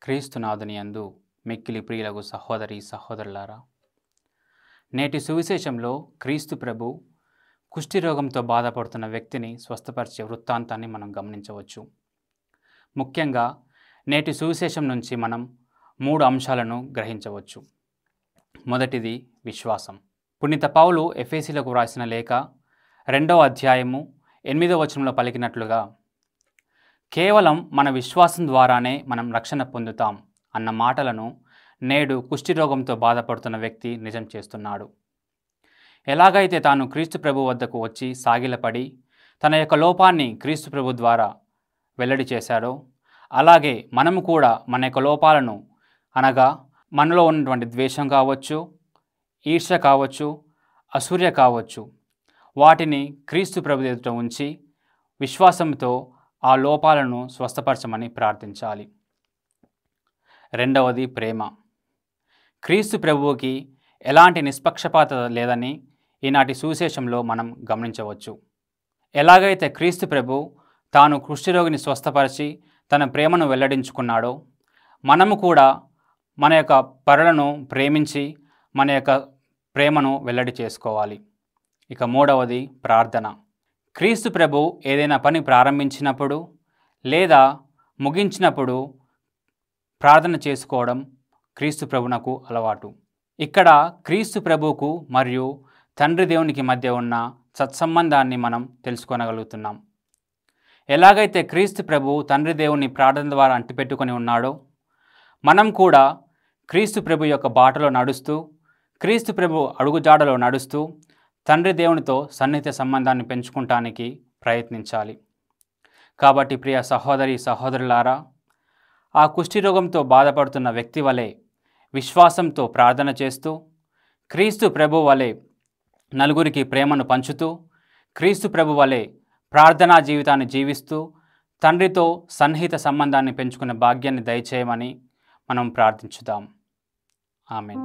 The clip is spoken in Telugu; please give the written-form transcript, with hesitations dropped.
క్రీస్తునాథుని యందు మిక్కిలి ప్రియులకు సహోదరి సహోదరులారా, నేటి సువిశేషంలో క్రీస్తు ప్రభు కుష్ఠిరోగంతో బాధపడుతున్న వ్యక్తిని స్వస్థపరిచే వృత్తాంతాన్ని మనం గమనించవచ్చు. ముఖ్యంగా నేటి సువిశేషం నుంచి మనం 3 అంశాలను గ్రహించవచ్చు. మొదటిది విశ్వాసం. పునీత పౌలు ఎఫెసీలకు వ్రాసిన లేఖ 2వ అధ్యాయము 8వ వచనంలో పలికినట్లుగా, కేవలం మన విశ్వాసం ద్వారానే మనం రక్షణ పొందుతాం అన్న మాటలను నేడు కుష్ఠిరోగంతో బాధపడుతున్న వ్యక్తి నిజం చేస్తున్నాడు. ఎలాగైతే తాను క్రీస్తు ప్రభు వద్దకు వచ్చి సాగిలపడి తన యొక్క లోపాన్ని క్రీస్తు ప్రభు ద్వారా వెల్లడి చేశాడో, అలాగే మనము కూడా మన యొక్క లోపాలను, అనగా మనలో ఉన్నటువంటి ద్వేషం కావచ్చు, ఈర్ష్య కావచ్చు, అసూయ కావచ్చు, వాటిని క్రీస్తు ప్రభు ఎదుట ఉంచి విశ్వాసంతో ఆ లోపాలను స్వస్థపరచమని ప్రార్థించాలి. రెండవది ప్రేమ. క్రీస్తు ప్రభువుకి ఎలాంటి నిష్పక్షపాతత లేదని ఈనాటి సువిశేషంలో మనం గమనించవచ్చు. ఎలాగైతే క్రీస్తు ప్రభు తాను కుష్ఠరోగిని స్వస్థపరిచి తన ప్రేమను వెల్లడించుకున్నాడో, మనము కూడా మన యొక్క పరులను ప్రేమించి మన యొక్క ప్రేమను వెల్లడి చేసుకోవాలి. ఇక మూడవది ప్రార్థన. క్రీస్తు ప్రభు ఏదైనా పని ప్రారంభించినప్పుడు లేదా ముగించినప్పుడు ప్రార్థన చేసుకోవడం క్రీస్తు ప్రభునకు అలవాటు. ఇక్కడ క్రీస్తు ప్రభువుకు మరియు తండ్రి దేవునికి మధ్య ఉన్న సత్సంబంధాన్ని మనం తెలుసుకోగలుగుతున్నాం. ఎలాగైతే క్రీస్తు ప్రభు తండ్రి దేవుని ప్రార్థన ద్వారా అంటిపెట్టుకొని ఉన్నాడో, మనం కూడా క్రీస్తు ప్రభు యొక్క బాటలో నడుస్తూ, క్రీస్తు ప్రభు అడుగుజాడలో నడుస్తూ తండ్రి దేవునితో సన్నిహిత సంబంధాన్ని పెంచుకుంటానికి ప్రయత్నించాలి. కాబట్టి ప్రియ సహోదరి సహోదరులారా, ఆ కుష్ఠిరోగంతో బాధపడుతున్న వ్యక్తి వలె విశ్వాసంతో ప్రార్థన చేస్తూ, క్రీస్తు ప్రభు వలె నలుగురికి ప్రేమను పంచుతూ, క్రీస్తు ప్రభు వలె ప్రార్థనా జీవితాన్ని జీవిస్తూ తండ్రితో సన్నిహిత సంబంధాన్ని పెంచుకునే భాగ్యాన్ని దయచేయమని మనం ప్రార్థించుదాం. ఆమేన్.